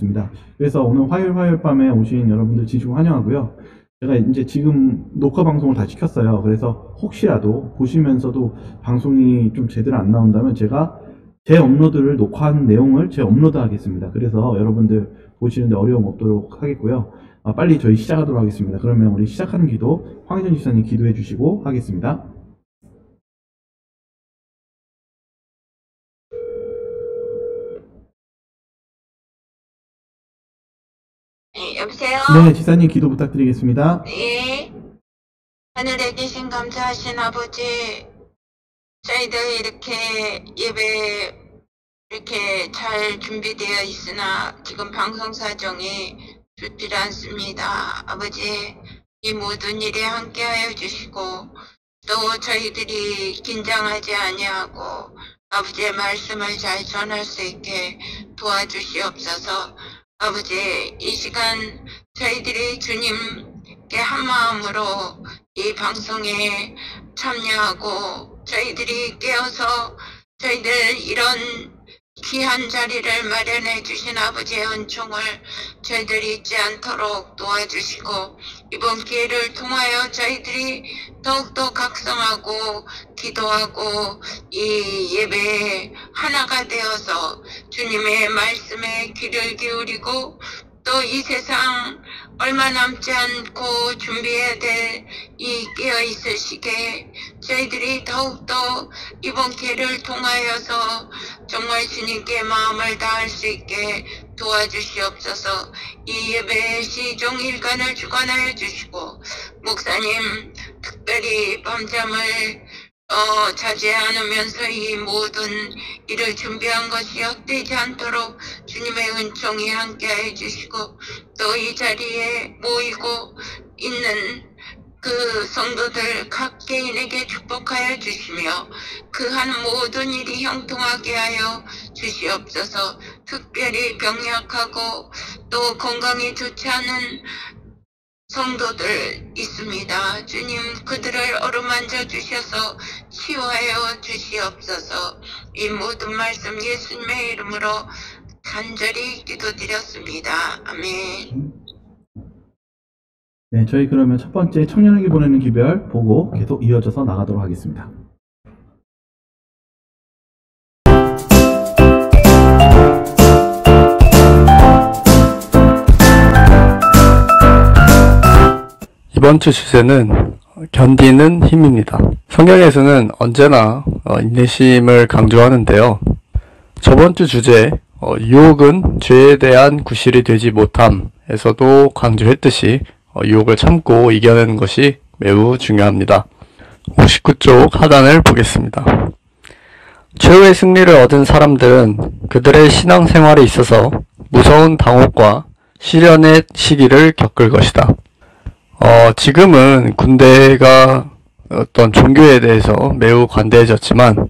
있습니다. 그래서 오늘 화요일 밤에 오신 여러분들 진심으로 환영하고요. 제가 이제 지금 녹화 방송을 다 시켰어요. 그래서 혹시라도 보시면서도 방송이 좀 제대로 안 나온다면 제가 제 업로드를 녹화한 내용을 재업로드 하겠습니다. 그래서 여러분들 보시는데 어려움 없도록 하겠고요. 빨리 저희 시작하도록 하겠습니다. 그러면 우리 시작하는 기도 황희선 집사님 기도해 주시고 하겠습니다. 네, 여보세요? 네, 집사님 기도 부탁드리겠습니다. 네. 하늘에 계신 감사하신 아버지, 저희들 이렇게 예배 이렇게 잘 준비되어 있으나 지금 방송 사정이 좋지 않습니다. 아버지, 이 모든 일에 함께하여 주시고 또 저희들이 긴장하지 아니하고 아버지의 말씀을 잘 전할 수 있게 도와주시옵소서. 아버지, 이 시간 저희들이 주님께 한마음으로 이 방송에 참여하고 저희들이 깨어서 저희들 이런 귀한 자리를 마련해 주신 아버지의 은총을 저희들이 잊지 않도록 도와주시고 이번 기회를 통하여 저희들이 더욱더 각성하고 기도하고 이 예배에 하나가 되어서 주님의 말씀에 귀를 기울이고 또 이 세상 얼마 남지 않고 준비해야 될 이 깨어있을 시기에 저희들이 더욱더 이번 기회를 통하여서 정말 주님께 마음을 다할 수 있게 도와주시옵소서. 이 예배 시종 일간을 주관하여 주시고 목사님 특별히 밤잠을 자제 않으면서 이 모든 일을 준비한 것이 헛되지 않도록 주님의 은총이 함께해 주시고 또 이 자리에 모이고 있는 그 성도들 각 개인에게 축복하여 주시며 그 한 모든 일이 형통하게 하여 주시옵소서. 특별히 병약하고 또 건강이 좋지 않은 성도들 있습니다. 주님, 그들을 어루만져 주셔서 치유하여 주시옵소서. 이 모든 말씀 예수님의 이름으로 간절히 기도드렸습니다. 아멘. 네, 저희 그러면 첫 번째 청년에게 보내는 기별 보고 계속 이어져서 나가도록 하겠습니다. 이번 주 주제는 견디는 힘입니다. 성경에서는 언제나 인내심을 강조하는데요. 저번 주 주제 유혹은 죄에 대한 구실이 되지 못함에서도 강조했듯이 유혹을 참고 이겨내는 것이 매우 중요합니다. 59쪽 하단을 보겠습니다. 최후의 승리를 얻은 사람들은 그들의 신앙생활에 있어서 무서운 당혹과 시련의 시기를 겪을 것이다. 지금은 군대가 어떤 종교에 대해서 매우 관대해졌지만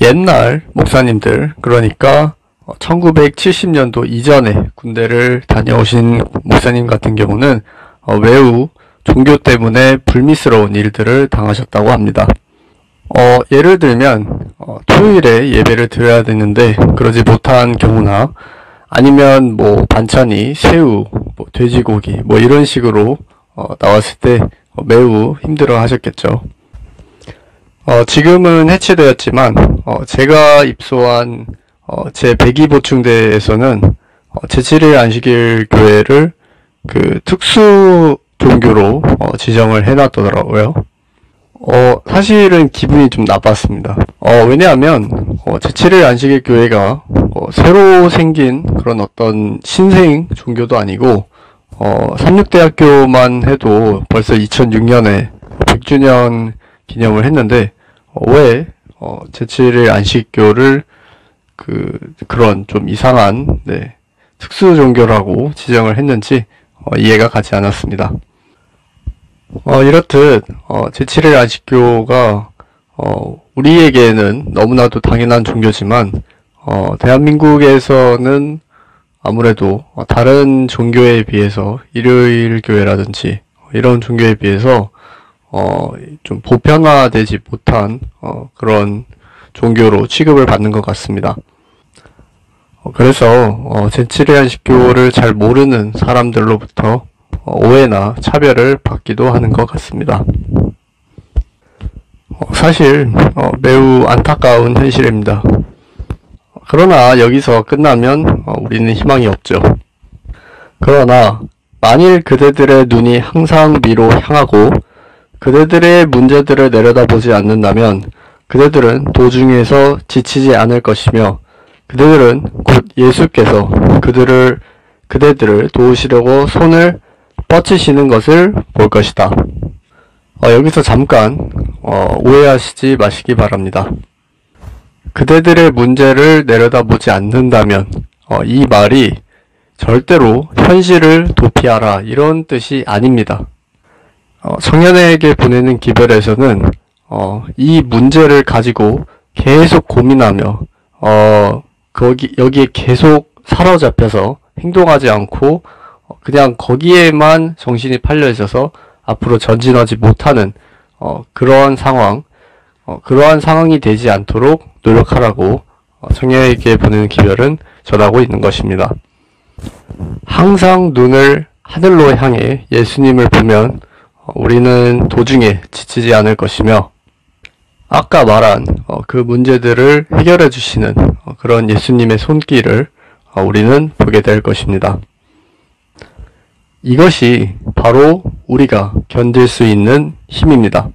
옛날 목사님들, 그러니까 1970년도 이전에 군대를 다녀오신 목사님 같은 경우는 매우 종교 때문에 불미스러운 일들을 당하셨다고 합니다. 예를 들면 토요일에 예배를 드려야 되는데 그러지 못한 경우나 아니면 뭐 반찬이 새우, 뭐 돼지고기 뭐 이런 식으로 나왔을 때 매우 힘들어 하셨겠죠. 지금은 해체되었지만 제가 입소한 제 102보충대에서는 제7일 안식일 교회를 그 특수 종교로 지정을 해놨더라고요. 사실은 기분이 좀 나빴습니다. 왜냐하면 제7일 안식일 교회가 새로 생긴 그런 어떤 신생 종교도 아니고 삼육대학교만 해도 벌써 2006년에 100주년 기념을 했는데 왜 제7일 안식교를 그런 좀 이상한 특수 종교라고 지정을 했는지 이해가 가지 않았습니다. 이렇듯 제7일 안식교가 우리에게는 너무나도 당연한 종교지만 대한민국에서는 아무래도 다른 종교에 비해서 일요일 교회라든지 이런 종교에 비해서 좀 보편화되지 못한 그런 종교로 취급을 받는 것 같습니다. 그래서 제7의 안식교를 잘 모르는 사람들로부터 오해나 차별을 받기도 하는 것 같습니다. 사실 매우 안타까운 현실입니다. 그러나 여기서 끝나면 우리는 희망이 없죠. 그러나 만일 그대들의 눈이 항상 위로 향하고 그대들의 문제들을 내려다보지 않는다면 그대들은 도중에서 지치지 않을 것이며 그대들은 곧 예수께서 그대들을 도우시려고 손을 뻗치시는 것을 볼 것이다. 여기서 잠깐 오해하시지 마시기 바랍니다. 그대들의 문제를 내려다보지 않는다면 이 말이 절대로 현실을 도피하라 이런 뜻이 아닙니다. 청년에게 보내는 기별에서는 이 문제를 가지고 계속 고민하며 여기에 계속 사로잡혀서 행동하지 않고 그냥 거기에만 정신이 팔려 있어서 앞으로 전진하지 못하는 그러한 상황이 되지 않도록 노력하라고 청년에게 보내는 기별은 전하고 있는 것입니다. 항상 눈을 하늘로 향해 예수님을 보면 우리는 도중에 지치지 않을 것이며 아까 말한 그 문제들을 해결해 주시는 그런 예수님의 손길을 우리는 보게 될 것입니다. 이것이 바로 우리가 견딜 수 있는 힘입니다.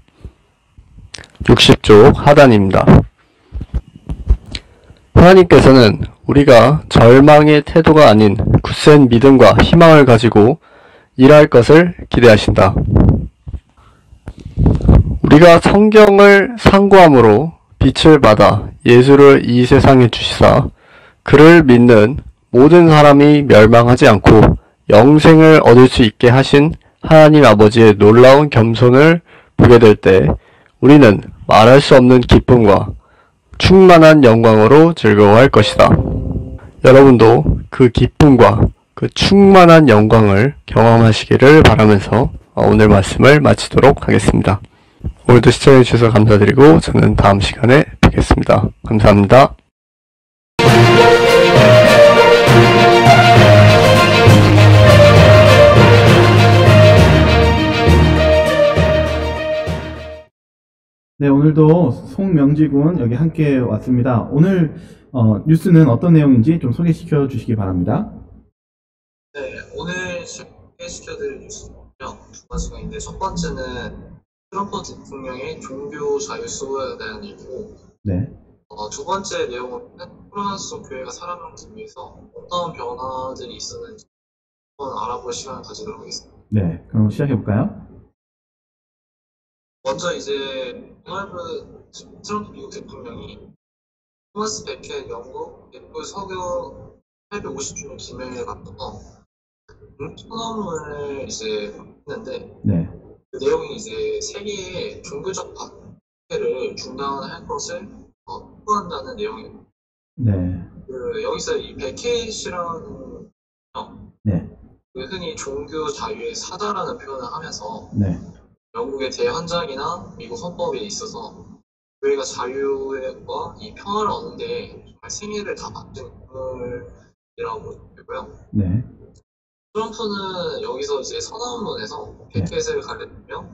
60쪽 하단입니다. 하나님께서는 우리가 절망의 태도가 아닌 굳센 믿음과 희망을 가지고 일할 것을 기대하신다. 우리가 성경을 상고함으로 빛을 받아 예수를 이 세상에 주시사 그를 믿는 모든 사람이 멸망하지 않고 영생을 얻을 수 있게 하신 하나님 아버지의 놀라운 겸손을 보게 될 때 우리는 말할 수 없는 기쁨과 충만한 영광으로 즐거워할 것이다. 여러분도 그 기쁨과 그 충만한 영광을 경험하시기를 바라면서 오늘 말씀을 마치도록 하겠습니다. 오늘도 시청해주셔서 감사드리고 저는 다음 시간에 뵙겠습니다. 감사합니다. 네, 오늘도 송명지군 여기 함께 왔습니다. 오늘 뉴스는 어떤 내용인지 좀 소개시켜 주시기 바랍니다. 네, 오늘 소개시켜드릴 뉴스는요, 두 가지가 있는데, 첫 번째는 트럼프 대통령의 종교 자유 수호에 대한 얘기고, 네. 두 번째 내용은 코로나 속 교회가 살아남기 위해서 어떤 변화들이 있었는지 한번 알아볼 시간을 가지도록 하겠습니다. 네, 그럼 시작해 볼까요? 먼저 이제 트럼프 미국 대통령이 토마스 베켓 영국 애플 서교 850주년 기념일에 맞춰서 선언문을 이제 했는데, 네. 그 내용이 이제 세계의 종교적 박해를 중단할 것을 촉구한다는 내용입니다. 네. 여기서 이 베켓이라는 네. 흔히 종교 자유의 사자라는 표현을 하면서 네. 영국의 대헌장이나 미국 헌법에 있어서 교회가 자유와 이 평화를 얻는데 정말 생애를 다 바친 인물이라고 되고요. 네. 트럼프는 여기서 이제 선언문에서 베켓을 가르치며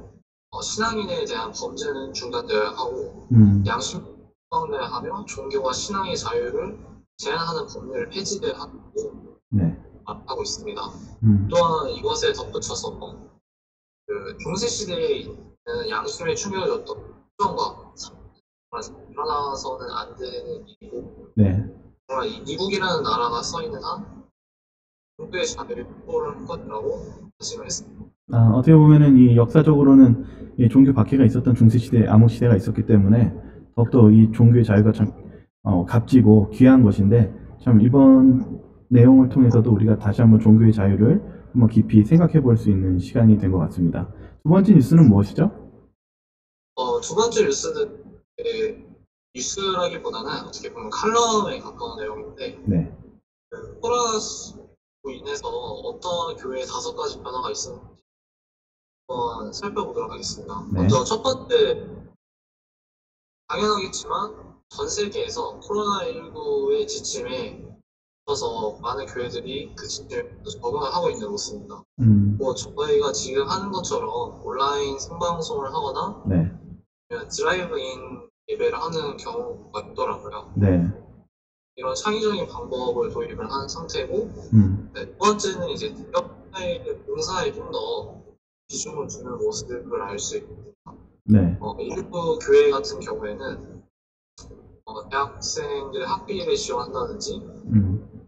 신앙인에 대한 범죄는 중단되어야 하고 양심 평등을 하며 종교와 신앙의 자유를 제한하는 법률을 폐지되어야 하고 네. 하고 있습니다. 또한 이것에 덧붙여서 그 중세 시대에 양심에 충격을 줬던 수정과 일어나서는 안 되는 일이고, 네. 정말 이 미국이라는 나라가 서 있는 한 종교의 자유를 확보를 할 것이라고 말씀을 했습니다. 어떻게 보면은 이 역사적으로는 이 종교 박해가 있었던 중세시대, 암흑시대가 있었기 때문에 더욱더 이 종교의 자유가 참 값지고 귀한 것인데, 참 이번 내용을 통해서도 우리가 다시 한번 종교의 자유를 한번 깊이 생각해 볼 수 있는 시간이 된 것 같습니다. 두 번째 뉴스는 무엇이죠? 두 번째 뉴스는 뉴스라기보다는 어떻게 보면 칼럼에 가까운 내용인데, 네. 코로나로 인해서 어떤 교회에 5가지 변화가 있었는지 한번 살펴보도록 하겠습니다. 네. 먼저 첫 번째, 당연하겠지만 전 세계에서 코로나19의 지침에 있어서 많은 교회들이 그 시스템에 적응을 하고 있는 모습입니다. 저희가 지금 하는 것처럼 온라인 생방송을 하거나 네. 드라이브인 예배를 하는 경우가 있더라고요. 네. 이런 창의적인 방법을 도입을 한 상태고, 네, 두 번째는 이제 봉사에 좀 더 비중을 두는 모습을 알 수 있습니다. 네. 일부 교회 같은 경우에는 대학생들의 학비를 지원한다든지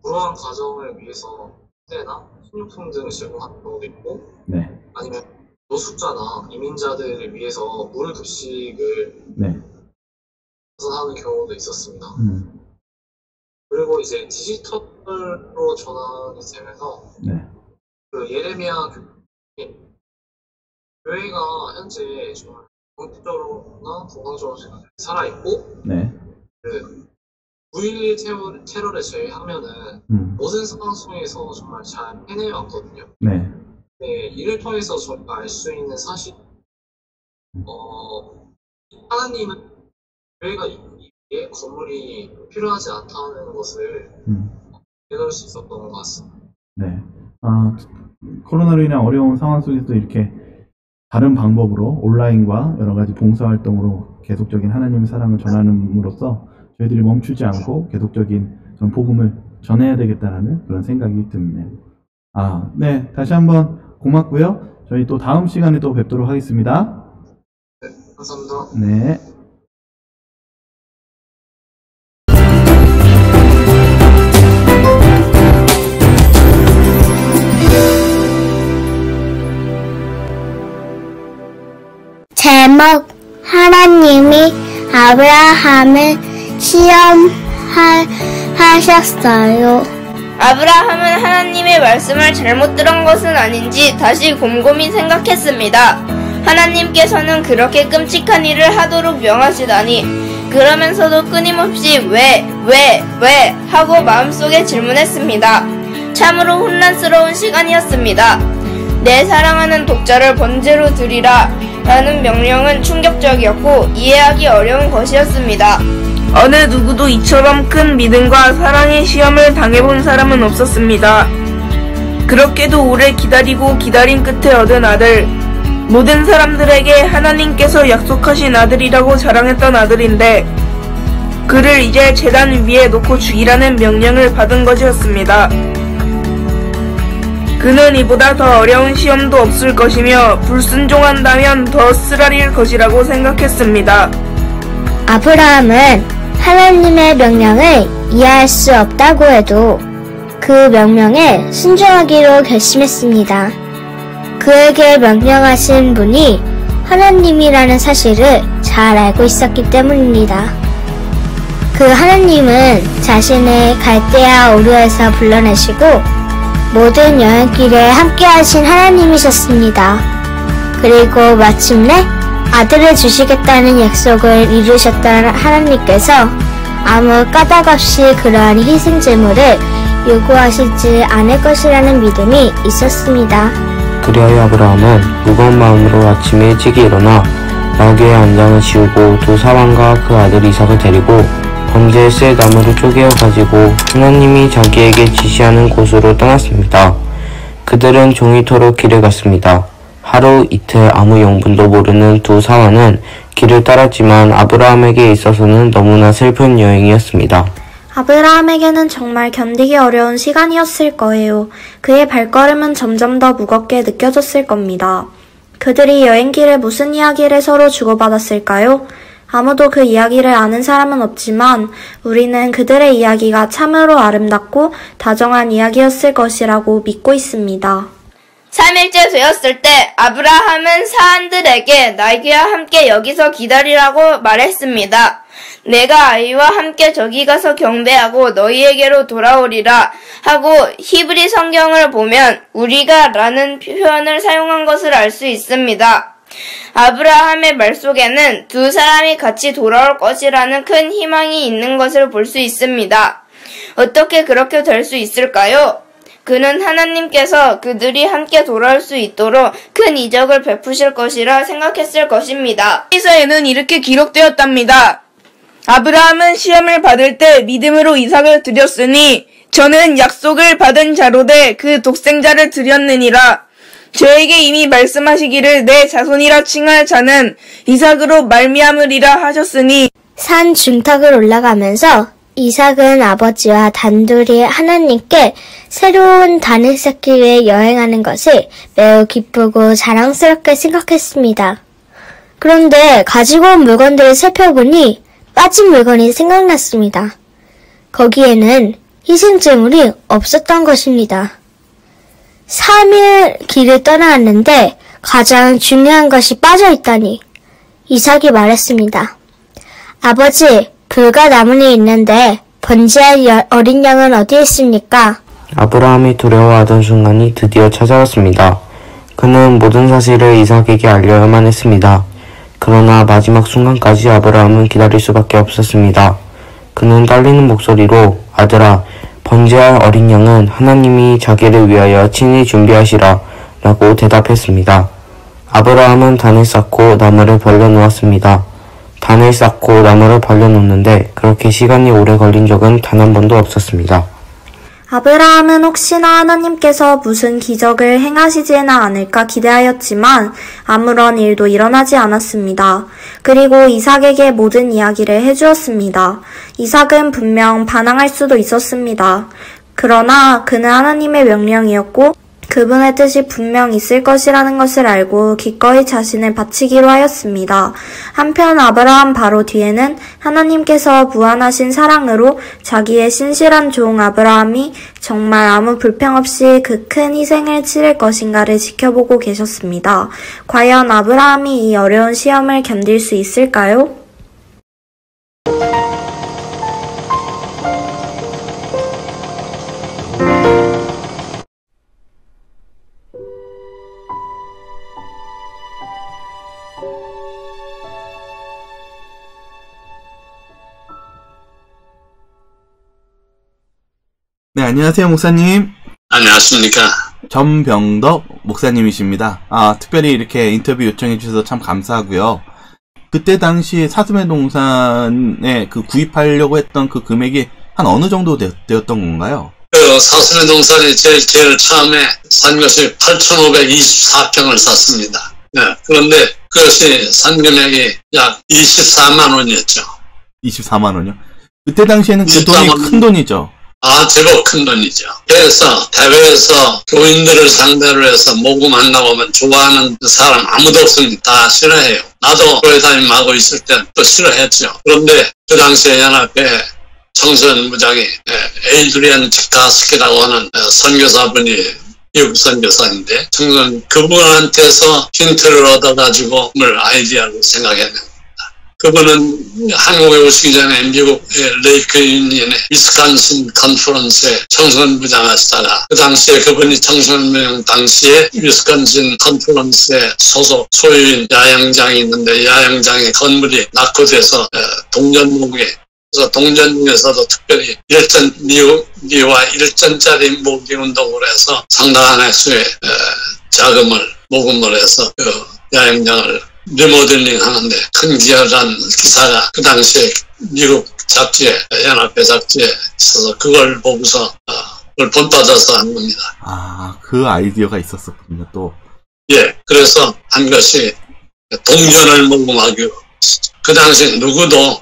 불우한 가정을 위해서 세나 식료품 등을 제공하는 경우도 있고, 네. 아니면 노숙자나 이민자들을 위해서 물 급식을 네. 하는 경우도 있었습니다. 그리고 이제 디지털로 전환이 되면서 네. 그 예레미야 교회가 현재 정말 공식적으로나 공간적으로 살아있고, 네. 그 9.11 테러를 제외하면은 모든 상황 속에서 정말 잘 해내왔거든요. 네. 네, 이를 통해서 저희가 알 수 있는 사실, 하나님은 교회가 있기에 건물이 필요하지 않다는 것을 깨달을 수 있었던 것 같습니다. 네. 코로나로 인한 어려운 상황 속에서도 이렇게 다른 방법으로 온라인과 여러 가지 봉사활동으로 계속적인 하나님의 사랑을 전하는으로써 저희들이 멈추지 않고 계속적인 복음을 전해야 되겠다는 그런 생각이 드네요. 네. 다시 한번 고맙고요. 저희 또 다음 시간에 또 뵙도록 하겠습니다. 네, 감사합니다. 네. 제목 하나님이 아브라함을 시험하셨어요. 아브라함은 하나님의 말씀을 잘못 들은 것은 아닌지 다시 곰곰이 생각했습니다. 하나님께서는 그렇게 끔찍한 일을 하도록 명하시다니, 그러면서도 끊임없이 왜 하고 마음속에 질문했습니다. 참으로 혼란스러운 시간이었습니다. 내 사랑하는 독자를 번제로 드리라 라는 명령은 충격적이었고 이해하기 어려운 것이었습니다. 어느 누구도 이처럼 큰 믿음과 사랑의 시험을 당해본 사람은 없었습니다. 그렇게도 오래 기다린 끝에 얻은 아들, 모든 사람들에게 하나님께서 약속하신 아들이라고 자랑했던 아들인데, 그를 이제 제단 위에 놓고 죽이라는 명령을 받은 것이었습니다. 그는 이보다 더 어려운 시험도 없을 것이며 불순종한다면 더 쓰라릴 것이라고 생각했습니다. 아브라함은 하나님의 명령을 이해할 수 없다고 해도 그 명령에 순종하기로 결심했습니다. 그에게 명령하신 분이 하나님이라는 사실을 잘 알고 있었기 때문입니다. 그 하나님은 자신을 갈대아 우르에서 불러내시고 모든 여행길에 함께하신 하나님이셨습니다. 그리고 마침내 아들을 주시겠다는 약속을 이루셨던 하나님께서 아무 까닭 없이 그러한 희생 제물을 요구하시지 않을 것이라는 믿음이 있었습니다. 그리하여 아브라함은 무거운 마음으로 아침에 일찍 일어나 나귀의 안장을 지우고 두 사람과 그 아들 이삭을 데리고 번제의 새 나무를 쪼개어 가지고 하나님이 자기에게 지시하는 곳으로 떠났습니다. 그들은 종일토록 길을 갔습니다. 하루 이틀 아무 영분도 모르는 두 사람은 길을 따랐지만 아브라함에게 있어서는 너무나 슬픈 여행이었습니다. 아브라함에게는 정말 견디기 어려운 시간이었을 거예요. 그의 발걸음은 점점 더 무겁게 느껴졌을 겁니다. 그들이 여행길에 무슨 이야기를 서로 주고받았을까요? 아무도 그 이야기를 아는 사람은 없지만 우리는 그들의 이야기가 참으로 아름답고 다정한 이야기였을 것이라고 믿고 있습니다. 3일째 되었을 때 아브라함은 사람들에게 나귀와 함께 여기서 기다리라고 말했습니다. 내가 아이와 함께 저기 가서 경배하고 너희에게로 돌아오리라 하고 히브리 성경을 보면 우리가 라는 표현을 사용한 것을 알 수 있습니다. 아브라함의 말 속에는 두 사람이 같이 돌아올 것이라는 큰 희망이 있는 것을 볼 수 있습니다. 어떻게 그렇게 될 수 있을까요? 그는 하나님께서 그들이 함께 돌아올 수 있도록 큰 이적을 베푸실 것이라 생각했을 것입니다. 히브리서에는 이렇게 기록되었답니다. 아브라함은 시험을 받을 때 믿음으로 이삭을 드렸으니 저는 약속을 받은 자로되 그 독생자를 드렸느니라. 저에게 이미 말씀하시기를 내 자손이라 칭할 자는 이삭으로 말미암으리라 하셨으니 산 중턱을 올라가면서 이삭은 아버지와 단둘이 하나님께 새로운 단을 쌓기 위해 여행하는 것을 매우 기쁘고 자랑스럽게 생각했습니다. 그런데 가지고 온 물건들을 살펴보니 빠진 물건이 생각났습니다. 거기에는 희생제물이 없었던 것입니다. 3일 길을 떠나왔는데 가장 중요한 것이 빠져있다니. 이삭이 말했습니다. 아버지, 불과 나무는 있는데 번제할 어린 양은 어디에 있습니까? 아브라함이 두려워하던 순간이 드디어 찾아왔습니다. 그는 모든 사실을 이삭에게 알려야만 했습니다. 그러나 마지막 순간까지 아브라함은 기다릴 수밖에 없었습니다. 그는 떨리는 목소리로 아들아, 번제할 어린 양은 하나님이 자기를 위하여 친히 준비하시라 라고 대답했습니다. 아브라함은 단을 쌓고 나무를 벌려놓았습니다. 단을 쌓고 나무를 벌려놓는데 그렇게 시간이 오래 걸린 적은 단 한 번도 없었습니다. 아브라함은 혹시나 하나님께서 무슨 기적을 행하시지는 않을까 기대하였지만 아무런 일도 일어나지 않았습니다. 그리고 이삭에게 모든 이야기를 해주었습니다. 이삭은 분명 반항할 수도 있었습니다. 그러나 그는 하나님의 명령이었고 그분의 뜻이 분명 있을 것이라는 것을 알고 기꺼이 자신을 바치기로 하였습니다. 한편 아브라함 바로 뒤에는 하나님께서 무한하신 사랑으로 자기의 신실한 종 아브라함이 정말 아무 불평 없이 그 큰 희생을 치를 것인가를 지켜보고 계셨습니다. 과연 아브라함이 이 어려운 시험을 견딜 수 있을까요? 네, 안녕하세요, 목사님. 안녕하십니까. 전병덕 목사님이십니다. 특별히 이렇게 인터뷰 요청해 주셔서 참 감사하고요. 그때 당시 사슴의 동산에 구입하려고 했던 그 금액이 한 어느 정도 되었던 건가요? 사슴의 동산이 제일 처음에 산 것이 8,524평을 샀습니다. 네, 그런데 그것이 산 금액이 약 24만 원이었죠. 24만 원이요? 그때 당시에는 그 돈이 큰 돈이죠. 제법 큰 돈이죠. 그래서 대회에서 교인들을 상대로 해서 모금한다고 하면 좋아하는 사람 아무도 없습니다. 다 싫어해요. 나도 교회 다니고 있을 때 또 싫어했죠. 그런데 그 당시에 연합회 청소년부장이 에이드리안 치카스키라고 하는 선교사분이 미국 선교사인데 그분한테서 힌트를 얻어가지고 아이디어를 생각했는데 그분은 한국에 오시기 전에 미국 레이크 유니언의 위스콘신 컨퍼런스에 청소년부장 하시다가 그 당시에 그분이 청소년부장 당시에 위스콘신 컨퍼런스에 소속 소유인 야영장이 있는데 야영장의 건물이 낙후돼서 동전목에 그래서 동전중에서도 특별히 미와 1전짜리 모기운동을 해서 상당한 액수의 자금을 모금을 해서 그 야영장을 리모델링 하는데 큰 기여한 기사가 그 당시에 미국 잡지에 연합회 잡지에 있어서 그걸 보고서 그걸 본받아서 한 겁니다. 그 아이디어가 있었었군요. 또 그래서 한 것이 동전을 모금하기로. 그 당시 누구도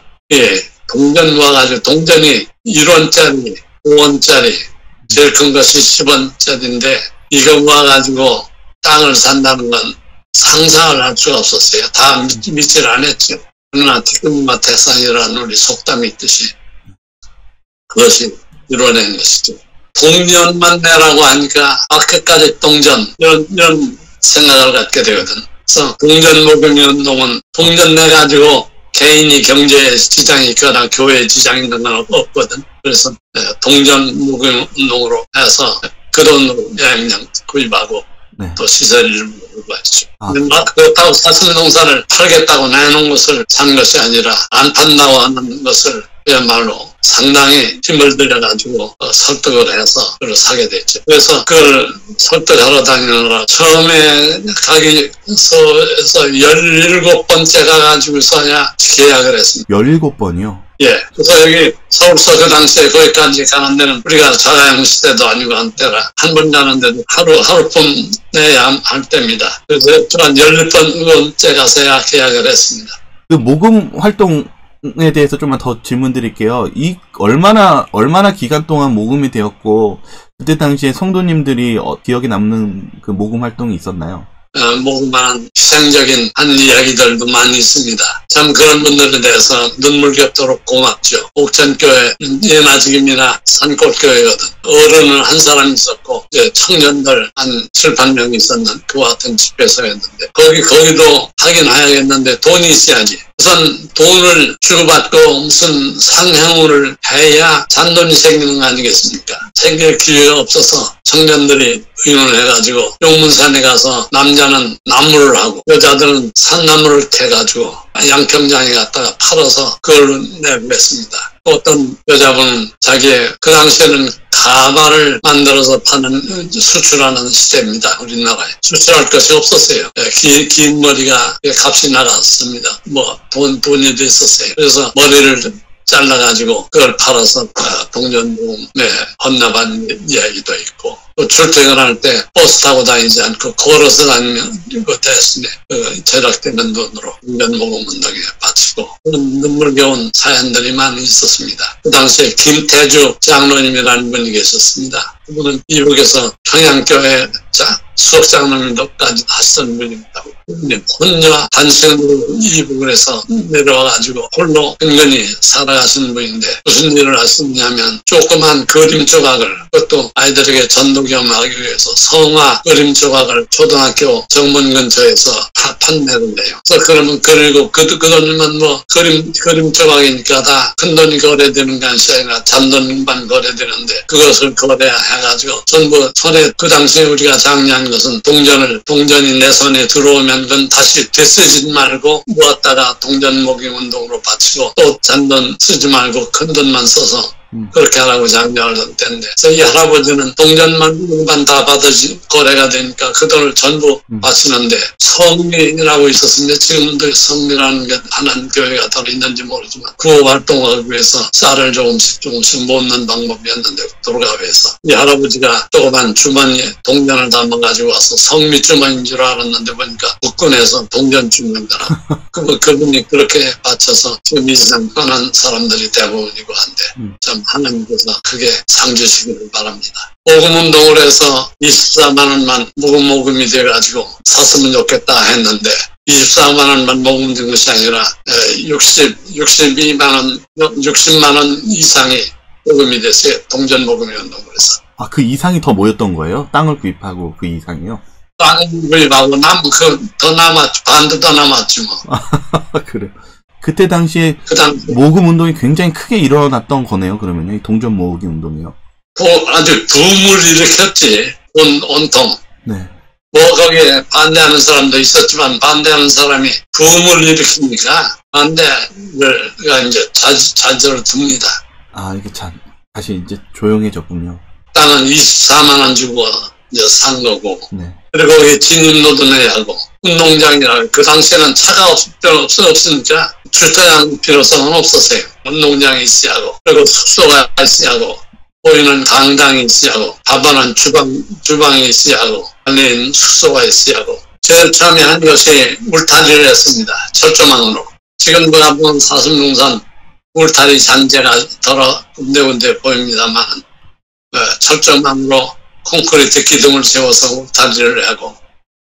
동전 모아가지고 동전이 1원짜리 5원짜리 제일 큰 것이 10원짜리인데 이거 모아가지고 땅을 산다는 건 상상을 할 수가 없었어요. 다 믿질 않았죠. 그러나 티끌마 태산이라는 우리 속담이 있듯이 그것이 이뤄낸 것이죠. 동전만 내라고 하니까 끝까지 동전 이런 생각을 갖게 되거든. 그래서 동전 모금 운동은 동전 내가지고 개인이 경제에 지장이 있거나 교회에 지장이 있는 건 없거든. 그래서 동전 모금 운동으로 해서 그 돈으로 야영장 구입하고 또 시설을 구입하죠. 그렇다고 사슴 농사를 팔겠다고 내놓은 것을 산 것이 아니라 안 판다고 하는 것을 그야말로 상당히 힘을 들여가지고 설득을 해서 그걸 사게 됐죠. 그래서 그걸 설득하러 다니느라 처음에 가기서에서 17번째 가가지고서야 계약을 했습니다. 17번이요? 예. 그래서 여기 서울서 그 당시에 거기까지 가는 데는 우리가 자가용 시대도 아니고 한때라 한 번 가는데도 하루뿐 내야 할 때입니다. 그래서 한 14번째 가서야 계약을 했습니다. 그 모금 활동에 대해서 좀만 더 질문 드릴게요. 얼마나 기간 동안 모금이 되었고, 그때 당시에 성도님들이 기억에 남는 그 모금 활동이 있었나요? 모금만한 희생적인 한 이야기들도 많이 있습니다. 참 그런 분들에 대해서 눈물겹도록 고맙죠. 옥천교회 예나직입니다. 산골교회거든. 어른은 한 사람 있었고 청년들 한 7, 8명 있었는 그와 같은 집회소였는데 거기도 하긴 해야겠는데 돈이 있어야지. 우선 돈을 주고받고 무슨 상향을 해야 잔돈이 생기는 거 아니겠습니까? 생길 기회가 없어서 청년들이 의논을 해가지고 용문산에 가서 남자는 나무를 하고 여자들은 산나무를 캐가지고 양평장에 갔다가 팔아서 그걸 내고 했습니다. 어떤 여자분은 자기의 그 당시에는 가발을 만들어서 파는 수출하는 시대입니다. 우리나라에 수출할 것이 없었어요. 긴 머리가 값이 나갔습니다. 돈이 됐었어요. 그래서 머리를 잘라가지고 그걸 팔아서 동전모금에 헌납한 이야기도 있고 또 출퇴근할 때 버스 타고 다니지 않고 걸어서 다니면 그 대신에 제작되는 돈으로 동전모금 운동에 바치고 그런 눈물겨운 사연들이 많이 있었습니다. 그 당시에 김태주 장로님이라는 분이 계셨습니다. 그분은 미국에서 평양교회 수석장로님도까지 하시던 분입니다. 혼자 단신으로 이북을 해서 내려와가지고 홀로 근근히 살아가시는 분인데 무슨 일을 하셨냐면 조그만 그림 조각을 그것도 아이들에게 전도 겸하기 위해서 성화 그림 조각을 초등학교 정문 근처에서 판매를 해요. 그래서 그러면 그리고 그 돈이면 그림 조각이니까 다 큰 돈이 거래되는 것이 아니라 잔돈만 거래되는데 그것을 거래해가지고 전부 손에 그 당시에 우리가 장려한 것은 동전이 내 손에 들어오면 그건 다시 되쓰지 말고 모았다가 동전 모금 운동으로 바치고 또 잔돈 쓰지 말고 큰 돈만 써서 그렇게 하라고 장려하던 때인데 그래서 이 할아버지는 동전만 다 받으시 거래가 되니까 그 돈을 전부 바치는데 성미라고 있었습니다. 지금도 성미라는 게 하나님 교회가 더 있는지 모르지만 그 활동을 위해서 쌀을 조금씩 모으는 방법이었는데 돌아가면서 이 할아버지가 조그만 주머니에 동전을 담아가지고 와서 성미 주머니인 줄 알았는데 보니까 국군에서 동전 주머니더라. 그분이 그렇게 바쳐서 지금 이 세상 떠난 사람들이 대부분이고 한데 참 하나님께서 크게 상 주시기를 바랍니다. 모금운동을 해서 24만 원만 모금이 돼가지고 샀으면 좋겠다 했는데 24만 원만 모금된 것이 아니라 60만 원 이상이 모금이 됐어요. 동전 모금이 운동을 해서. 아, 그 이상이 더 모였던 거예요? 땅을 구입하고 그 이상이요? 땅을 구입하고 더 남았죠. 반도 더 남았죠 뭐. 그래. 그때 당시에 모금 운동이 굉장히 크게 일어났던 거네요. 그러면요, 이 동전 모으기 운동이요. 아주 붐을 일으켰지. 온통. 네. 거기에 반대하는 사람도 있었지만 반대하는 사람이 붐을 일으키니까 반대가 이제 자제를 둡니다. 아, 이게 다시 이제 조용해졌군요. 땅은 24만 원 주고 이제 산 거고. 네. 그리고 진입로도 내야 하고 운동장이라 그 당시에는 차가 없으니까 주차장 필요성은 없었어요. 운동장이 있어야 하고 그리고 숙소가 있어야 하고 보이는 강당이 있어야 하고 밥하는 주방이 있어야 하고 안에 숙소가 있어야 하고 제일 처음에 한 것이 울타리를 했습니다. 철조망으로. 지금도 가보면 사슴동산 울타리 잔재가 군데군데 보입니다만 철조망으로 콘크리트 기둥을 세워서 울타리를 하고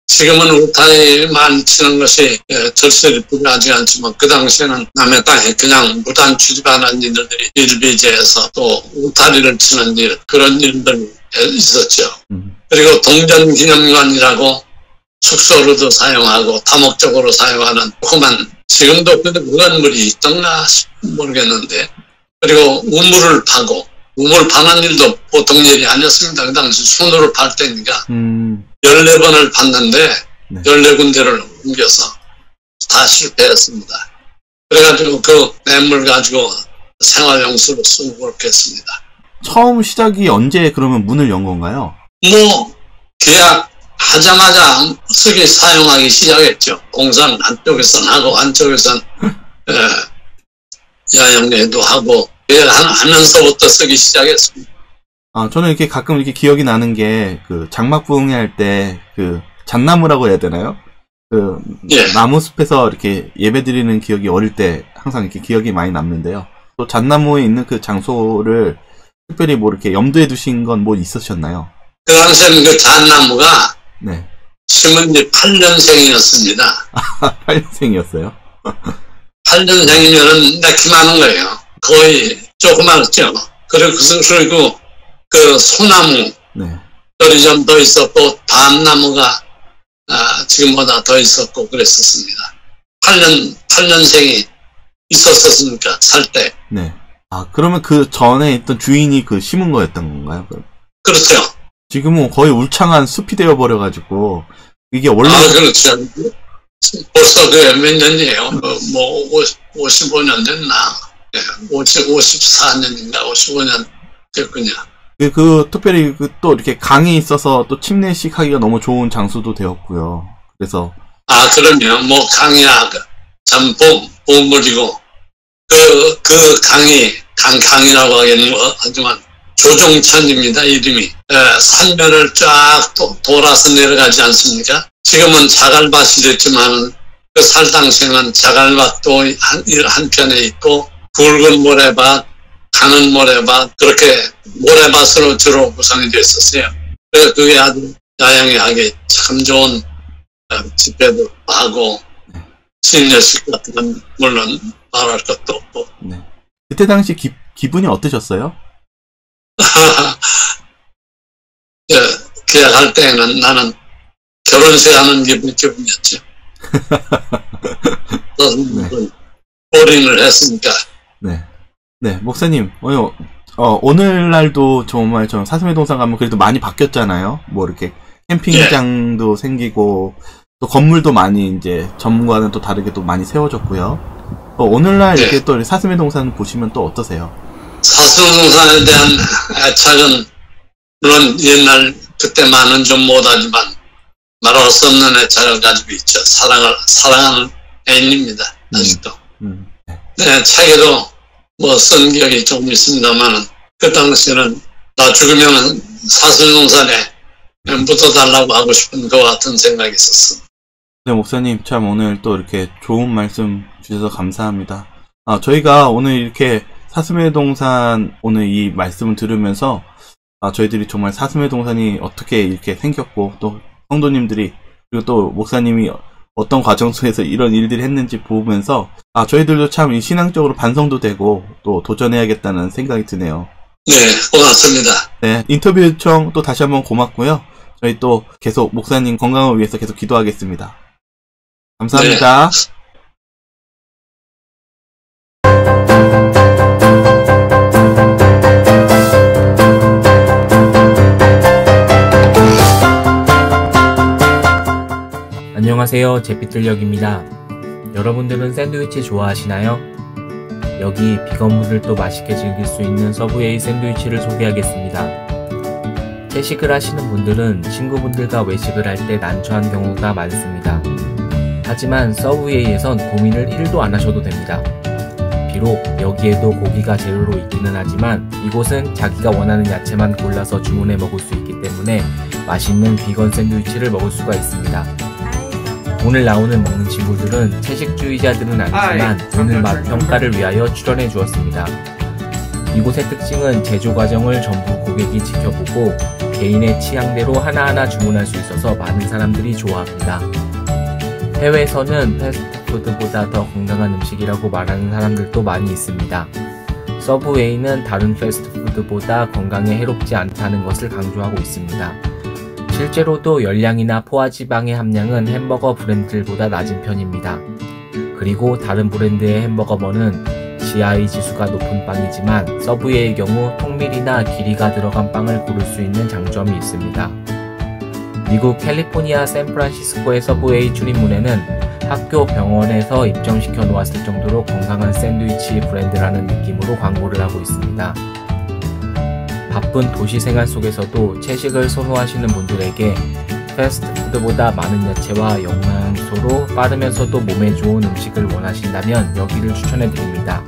지금은 울타리 많이 치는 것이 절실히 불가하지 않지만 그 당시에는 남의 땅에 그냥 무단 출입하는 일들이 일비제해서 또 울타리를 치는 일 그런 일들이 있었죠. 그리고 동전기념관이라고 숙소로도 사용하고 다목적으로 사용하는 그만 지금도 그런 물이 있던가 모르겠는데 그리고 우물을 파고 우물 파는 일도 보통 일이 아니었습니다. 그 당시 손으로 팔 때니까 14번을 팠는데 네. 14군데를 옮겨서 다 실패했습니다. 그래가지고 그 냇물 가지고 생활용수로 쓰고 그렇게 했습니다. 처음 시작이 언제 그러면 문을 연 건가요? 계약하자마자 쓰기 사용하기 시작했죠. 공사는 한쪽에선 하고 한쪽에선 야영회도 하고 하면서부터 쓰기 시작했습니다. 저는 이렇게 가끔 이렇게 기억이 나는 게 그 장막부흥회 할 때 그 잣나무라고 해야 되나요? 그 예. 나무숲에서 이렇게 예배드리는 기억이 어릴 때 항상 이렇게 기억이 많이 남는데요. 또 잣나무에 있는 그 장소를 특별히 뭐 이렇게 염두에 두신 건 뭐 있으셨나요? 그 당시에는 그 잣나무가 네. 심은 지 8년생이었습니다. 8년생이었어요? 8년생이면은 키많은 거예요. 거의 조그맣죠. 그리고 그 소나무 네. 들이 좀 더 있었고 밤나무가 지금보다 더 있었고 그랬었습니다. 8년생이 있었으니까 살 때. 네. 그러면 그 전에 있던 주인이 그 심은 거였던 건가요? 그렇죠. 지금은 거의 울창한 숲이 되어버려가지고 이게 원래 그렇죠. 벌써 몇 년이에요. 뭐 55년 됐나? 54년인가 55년 됐군요. 특별히 또 이렇게 강이 있어서 또 침례식 하기가 너무 좋은 장소도 되었고요. 그래서 그러면 뭐 강이야 참 보물이고 그 강이라고 하기는 하지만 조종천입니다. 이름이 산면을 쫙 돌아서 내려가지 않습니까? 지금은 자갈밭이 됐지만 그 살 당시에는 자갈밭도 한편에 있고 굵은 모래밭, 가는 모래밭 그렇게 모래밭으로 주로 구성이 됐었어요. 그래서 그게 아주 야영하기 참 좋은 집회도 하고 신녀식 같은 건 물론 말할 것도 없고. 네. 그때 당시 기분이 어떠셨어요? 계약할 때는 나는 결혼식 하는 기분이었죠. 올인을 했으니까. 네. 네, 목사님, 오늘날도 정말 사슴의 동산 가면 그래도 많이 바뀌었잖아요. 뭐 이렇게 캠핑장도 생기고 또 건물도 많이 이제 전문과는 또 다르게 또 많이 세워졌고요. 오늘날 이렇게 또 사슴의 동산 보시면 또 어떠세요? 사슴의 동산에 대한 애착은 물론 옛날 그때만은 좀 못하지만 말할 수 없는 애착을 가지고 있죠. 사랑하는 애인입니다. 아직도. 네, 책에도 뭐 쓴 기억이 조금 있습니다만 그 당시에는 나 죽으면 사슴동산에 묻어달라고 하고 싶은 것 같은 생각이 있었어. 네, 목사님 참 오늘 또 이렇게 좋은 말씀 주셔서 감사합니다. 저희가 오늘 이렇게 사슴의 동산 오늘 이 말씀을 들으면서 저희들이 정말 사슴의 동산이 어떻게 이렇게 생겼고 또 성도님들이 그리고 또 목사님이 어떤 과정 속에서 이런 일들이 했는지 보면서 저희들도 참 신앙적으로 반성도 되고 또 도전해야겠다는 생각이 드네요. 네, 고맙습니다. 네, 인터뷰 요청 또 다시 한번 고맙고요. 저희 또 계속 목사님 건강을 위해서 계속 기도하겠습니다. 감사합니다. 네. 안녕하세요, 제피들역입니다. 여러분들은 샌드위치 좋아하시나요? 여기 비건분들도 맛있게 즐길 수 있는 서브웨이 샌드위치를 소개하겠습니다. 채식을 하시는 분들은 친구분들과 외식을 할 때 난처한 경우가 많습니다. 하지만 서브웨이에선 고민을 1도 안 하셔도 됩니다. 비록 여기에도 고기가 재료로 있기는 하지만 이곳은 자기가 원하는 야채만 골라서 주문해 먹을 수 있기 때문에 맛있는 비건 샌드위치를 먹을 수가 있습니다. 오늘 먹는 친구들은 채식주의자들은 아니지만 오늘 맛 평가를 위하여 출연해 주었습니다. 이곳의 특징은 제조 과정을 전부 고객이 지켜보고 개인의 취향대로 하나하나 주문할 수 있어서 많은 사람들이 좋아합니다. 해외에서는 패스트푸드보다 더 건강한 음식이라고 말하는 사람들도 많이 있습니다. 서브웨이는 다른 패스트푸드보다 건강에 해롭지 않다는 것을 강조하고 있습니다. 실제로도 열량이나 포화지방의 함량은 햄버거 브랜드들보다 낮은 편입니다. 그리고 다른 브랜드의 햄버거버는 GI 지수가 높은 빵이지만 서브웨이의 경우 통밀이나 길이가 들어간 빵을 고를 수 있는 장점이 있습니다. 미국 캘리포니아 샌프란시스코의 서브웨이 출입문에는 학교 병원에서 입점시켜 놓았을 정도로 건강한 샌드위치 브랜드라는 느낌으로 광고를 하고 있습니다. 바쁜 도시 생활 속에서도 채식을 선호하시는 분들에게 패스트푸드보다 많은 야채와 영양소로 빠르면서도 몸에 좋은 음식을 원하신다면 여기를 추천해드립니다.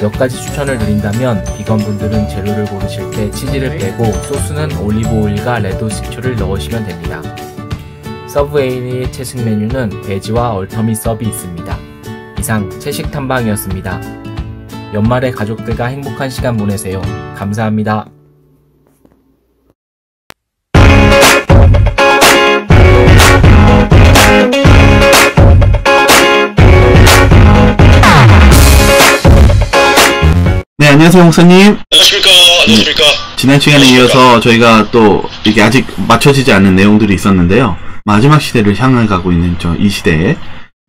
몇 가지 추천을 드린다면 비건분들은 재료를 고르실 때 치즈를 빼고 소스는 올리브 오일과 레드 식초를 넣으시면 됩니다. 서브웨이의 채식 메뉴는 돼지와 얼터밋 서비 있습니다. 이상 채식 탐방이었습니다. 연말에 가족들과 행복한 시간 보내세요. 감사합니다. 네, 안녕하세요, 목사님. 안녕하십니까. 안녕하십니까. 지난 시간에 이어서 저희가 또 이게 아직 맞춰지지 않은 내용들이 있었는데요. 마지막 시대를 향해 가고 있는 이 시대에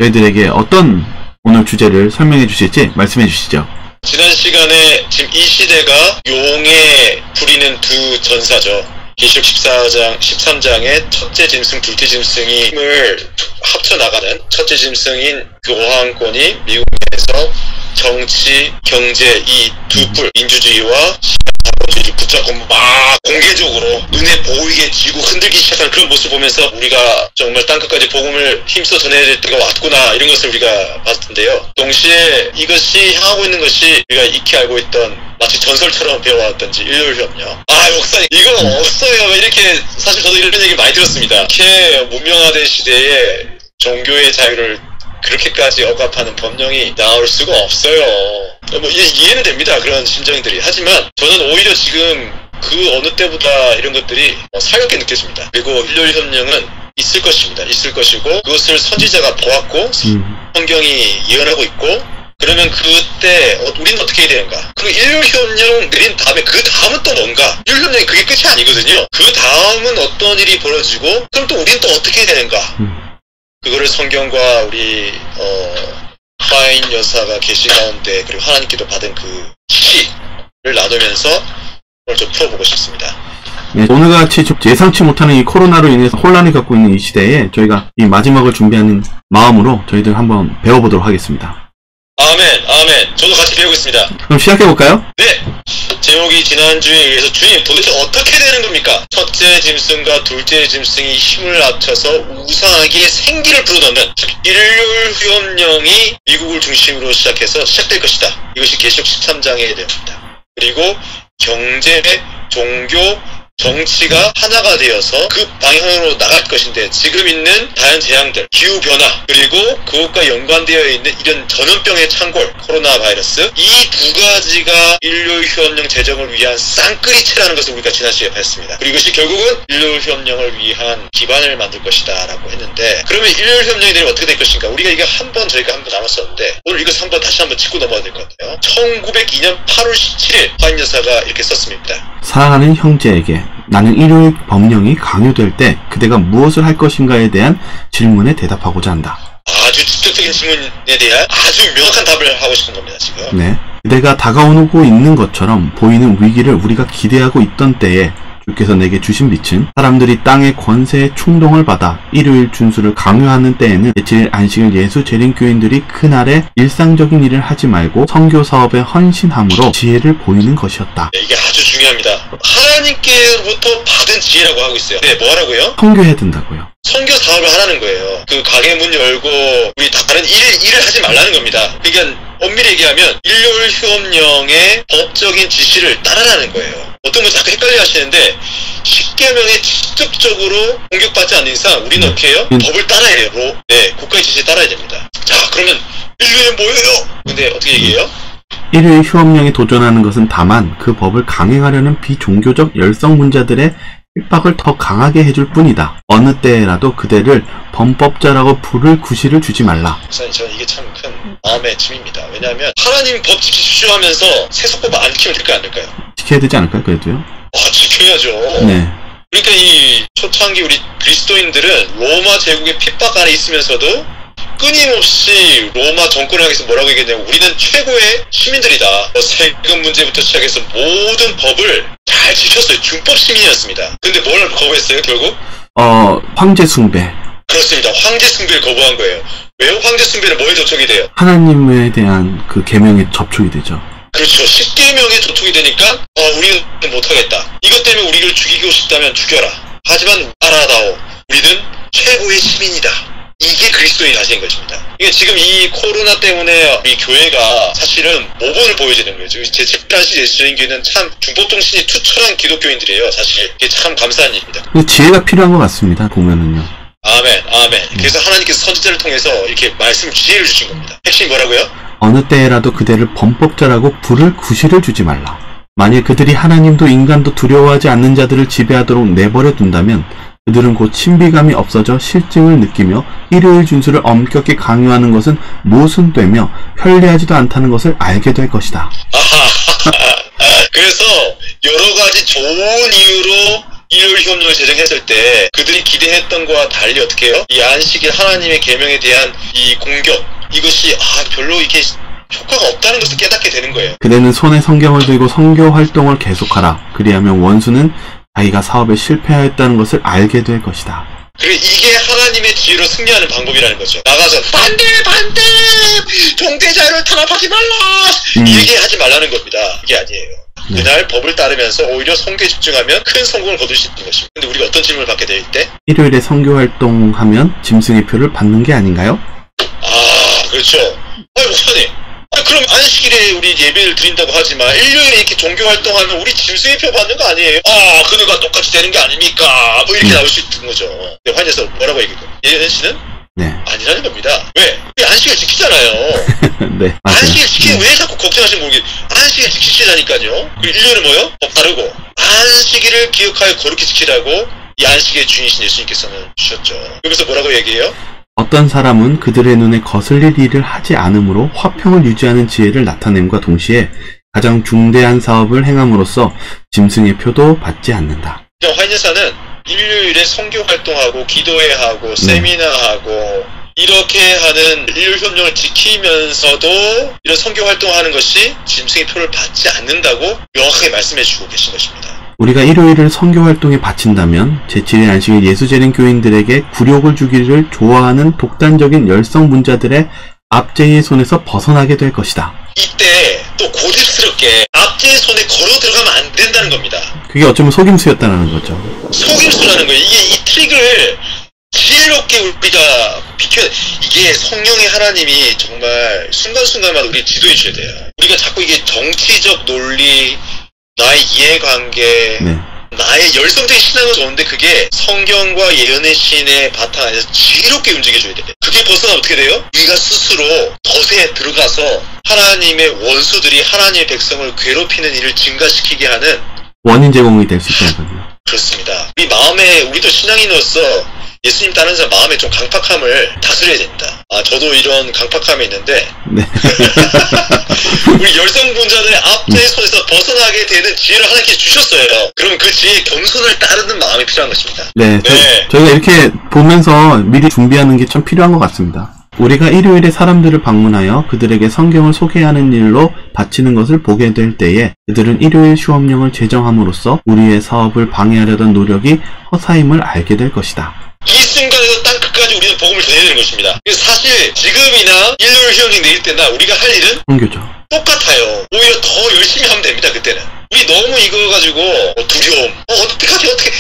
저희들에게 어떤 오늘 주제를 설명해 주실지 말씀해 주시죠. 지난 시간에 지금 이 시대가 용에 부리는 두 전사죠. 계시록 13장의 첫째 짐승, 둘째 짐승이 힘을 합쳐나가는 첫째 짐승인 그 어항권이 미국에서 정치, 경제 이 두 뿔, 민주주의와 자본주의를 붙잡고 막 공개적으로 눈에 보이게 쥐고 흔들기 시작하는 그런 모습을 보면서 우리가 정말 땅끝까지 복음을 힘써 전해야 될 때가 왔구나 이런 것을 우리가 봤는데요. 동시에 이것이 향하고 있는 것이 우리가 익히 알고 있던 마치 전설처럼 배워왔던지 일요일협력. 아 목사님 이건 없어요. 이렇게 사실 저도 이런 얘기 많이 들었습니다. 이렇게 문명화된 시대에 종교의 자유를 그렇게까지 억압하는 법령이 나올 수가 없어요. 뭐 이해는 됩니다. 그런 심정들이. 하지만 저는 오히려 지금 그 어느 때보다 이런 것들이 살갑게 느껴집니다. 그리고 일요일협령은 있을 것입니다. 있을 것이고 그것을 선지자가 보았고 성경이 예언하고 있고 그러면 그때 우리는 어떻게 해야 되는가? 그리고 일요일협령 내린 다음에 그 다음은 또 뭔가? 일요일협령이 그게 끝이 아니거든요. 그 다음은 어떤 일이 벌어지고 그럼 또 우리는 또 어떻게 해야 되는가? 그거를 성경과 우리 파인 여사가 계시 가운데 그리고 하나님께도 받은 그 지식을 나누면서 오늘 좀 풀어보고 싶습니다. 네, 오늘같이 예상치 못하는 이 코로나로 인해서 혼란을 겪고 있는 이 시대에 저희가 이 마지막을 준비하는 마음으로 저희들 한번 배워보도록 하겠습니다. 아멘, 아멘. 저도 같이 배우겠습니다. 그럼 시작해볼까요? 네. 제목이 지난주에 의해서 주님 도대체 어떻게 되는 겁니까? 첫째 짐승과 둘째 짐승이 힘을 합쳐서 우상에게 생기를 불어넣는 즉 일요일협령이 미국을 중심으로 시작될 것이다. 이것이 계시록 13장의 내용입니다. 그리고 경제, 종교, 정치가 하나가 되어서 그 방향으로 나갈 것인데 지금 있는 다양한 재앙들, 기후변화 그리고 그것과 연관되어 있는 이런 전염병의 창궐, 코로나 바이러스 이 두 가지가 일요일협령 제정을 위한 쌍끌이체라는 것을 우리가 지난 시간에 봤습니다. 그리고 이것이 결국은 일요일협령을 위한 기반을 만들 것이다 라고 했는데 그러면 일요일협령이 되면 어떻게 될 것인가? 우리가 이거 저희가 한번 나눴었는데 오늘 이것을 다시 한번 짚고 넘어가야 될 것 같아요. 1902년 8월 17일 화인 여사가 이렇게 썼습니다. 사랑하는 형제에게 나는 일요일 법령이 강요될 때 그대가 무엇을 할 것인가에 대한 질문에 대답하고자 한다. 아주 직접적인 질문에 대한 아주 명확한 답을 하고 싶은 겁니다, 지금. 네. 그대가 다가오고 있는 것처럼 보이는 위기를 우리가 기대하고 있던 때에 주께서 내게 주신 빛은 사람들이 땅의 권세에 충동을 받아 일요일 준수를 강요하는 때에는 제7일 안식을 예수 재림교인들이 그날에 일상적인 일을 하지 말고 선교 사업에 헌신함으로 지혜를 보이는 것이었다. 네, 이게 아주 중요합니다. 하나님께로부터 받은 지혜라고 하고 있어요. 네, 뭐 하라고요? 선교해야 된다고요. 선교 사업을 하라는 거예요. 그 가게 문 열고 우리 다른 일을 하지 말라는 겁니다. 그러니까 엄밀히 얘기하면 일요일협령의 법적인 지시를 따르라는 거예요. 어떤 분 자꾸 헷갈려 하시는데 십계명에 직접적으로 공격받지 않는 이상 우리는 어떻게 해요? 법을 따라야 돼요. 네, 국가의 지시에 따라야 됩니다. 자, 그러면 인류는 뭐예요? 근데 어떻게 얘기해요? 일요일 휴업령에 도전하는 것은 다만 그 법을 강행하려는 비종교적 열성문자들의 핍박을 더 강하게 해줄 뿐이다. 어느 때라도 그대를 범법자라고 부를 구실을 주지 말라. 저는 이게 참 큰 마음의 짐입니다. 왜냐하면 하나님 법 지키십시오 하면서 세속법 안 지키면 될까요? 안 될까요? 지켜야 되지 않을까요? 그래도요? 지켜야죠. 네. 그러니까 이 초창기 우리 그리스도인들은 로마 제국의 핍박 안에 있으면서도 끊임없이 로마 정권을 향해서 뭐라고 얘기했냐면 우리는 최고의 시민들이다. 세금 문제부터 시작해서 모든 법을 잘 지켰어요. 준법 시민이었습니다. 근데 뭘 거부했어요 결국? 황제 숭배. 그렇습니다. 황제 숭배를 거부한 거예요. 왜요? 황제 숭배는 뭐에 접촉이 돼요? 하나님에 대한 그 계명에 접촉이 되죠. 그렇죠. 십계명에 접촉이 되니까 우리는 못하겠다. 이것 때문에 우리를 죽이고 싶다면 죽여라. 하지만 알아다오. 우리는 최고의 시민이다. 이게 그리스도의 자세인 것입니다. 이게 지금 이 코로나 때문에 이 교회가 사실은 모범을 보여주는 거예요. 제 집단식 예수적인 교회는 참 중보통신이 투철한 기독교인들이에요. 사실 이게 참 감사한 일입니다. 지혜가 필요한 것 같습니다. 보면은요. 아멘, 아멘. 그래서 하나님께서 선지자를 통해서 이렇게 말씀 지혜를 주신 겁니다. 핵심이 뭐라고요? 어느 때에라도 그대를 범법자라고 부를 구실을 주지 말라. 만일 그들이 하나님도 인간도 두려워하지 않는 자들을 지배하도록 내버려 둔다면 그들은 곧 신비감이 없어져 실증을 느끼며 일요일 준수를 엄격히 강요하는 것은 모순되며 편리하지도 않다는 것을 알게 될 것이다. 그래서 여러 가지 좋은 이유로 일요일 협력을 제정했을 때 그들이 기대했던 것과 달리 어떻게 해요? 이 안식일 하나님의 계명에 대한 이 공격, 이것이 별로 이렇게 효과가 없다는 것을 깨닫게 되는 거예요. 그대는 손에 성경을 들고 선교 활동을 계속하라. 그리하면 원수는 자기가 사업에 실패하였다는 것을 알게 될 것이다. 그리고 이게 하나님의 지혜로 승리하는 방법이라는 거죠. 나가서 반대! 종대자유를 탄압하지 말라! 이렇게 하지 말라는 겁니다. 이게 아니에요. 그날 법을 따르면서 오히려 선교에 집중하면 큰 성공을 거둘 수 있는 것입니다. 근데 우리가 어떤 질문을 받게 될 때? 일요일에 선교 활동하면 짐승의 표를 받는 게 아닌가요? 그렇죠. 목사님. 그럼 안식일에 우리 예배를 드린다고 하지만 일요일에 이렇게 종교 활동하면 우리 짐승의 표 받는 거 아니에요? 그들과 똑같이 되는 게 아닙니까? 뭐 이렇게 나올 수 있는 거죠. 근데 환희에서 뭐라고 얘기해요? 예은 씨는? 네. 아니라는 겁니다. 왜? 우리 안식일 지키잖아요. 네. 안식일 지키는 왜 자꾸 걱정하시는 모르겠어요. 안식일 지키시라니까요. 그리고 일요일은 뭐요? 법 다르고. 안식일을 기억하여 거룩히 지키라고 이 안식일의 주인이신 예수님께서는 주셨죠. 그러면서 뭐라고 얘기해요? 어떤 사람은 그들의 눈에 거슬릴 일을 하지 않으므로 화평을 유지하는 지혜를 나타냄과 동시에 가장 중대한 사업을 행함으로써 짐승의 표도 받지 않는다. 화인여사는 일요일에 선교 활동하고 기도회하고 세미나하고 이렇게 하는 일요일 협력을 지키면서도 이런 선교 활동하는 것이 짐승의 표를 받지 않는다고 명확하게 말씀해 주고 계신 것입니다. 우리가 일요일을 선교 활동에 바친다면 제7일 안식일 예수재림 교인들에게 굴욕을 주기를 좋아하는 독단적인 열성문자들의 압제의 손에서 벗어나게 될 것이다. 이때 또 고집스럽게 압제의 손에 걸어 들어가면 안 된다는 겁니다. 그게 어쩌면 속임수였다는 거죠. 속임수라는 거예요. 이게 이 트릭을 지혜롭게 우리가 이게 성령의 하나님이 정말 순간순간마다 우리 지도해 줘야 돼요. 우리가 자꾸 이게 정치적 논리, 나의 이해관계, 나의 열성적인 신앙은 좋은데 그게 성경과 예언의 신의 바탕 안에서 지혜롭게 움직여줘야 돼요. 그게 벗어나면 어떻게 돼요? 우리가 스스로 덫에 들어가서 하나님의 원수들이 하나님의 백성을 괴롭히는 일을 증가시키게 하는 원인 제공이 될 수 있다는 거죠. 그렇습니다. 우리도 신앙인으로서 예수님 따르는 사람 마음에 좀 강팍함을 다스려야 됩니다. 저도 이런 강팍함이 있는데 우리 열성분자들의 압제의 손에서 벗어나게 되는 지혜를 하나님께 주셨어요. 그러면 그 지혜의 겸손을 따르는 마음이 필요한 것입니다. 저희가 이렇게 보면서 미리 준비하는 게 참 필요한 것 같습니다. 우리가 일요일에 사람들을 방문하여 그들에게 성경을 소개하는 일로 바치는 것을 보게 될 때에 그들은 일요일 휴업령을 제정함으로써 우리의 사업을 방해하려던 노력이 허사임을 알게 될 것이다. 이 순간에서 땅 끝까지 우리는 복음을 전해야 되는 것입니다. 그래서 사실 지금이나 일요일 휴업령 내릴 때나 우리가 할 일은 선교죠. 똑같아요. 오히려 더 열심히 하면 됩니다. 그때는. 우리 너무 이거 가지고 두려움, 어떻게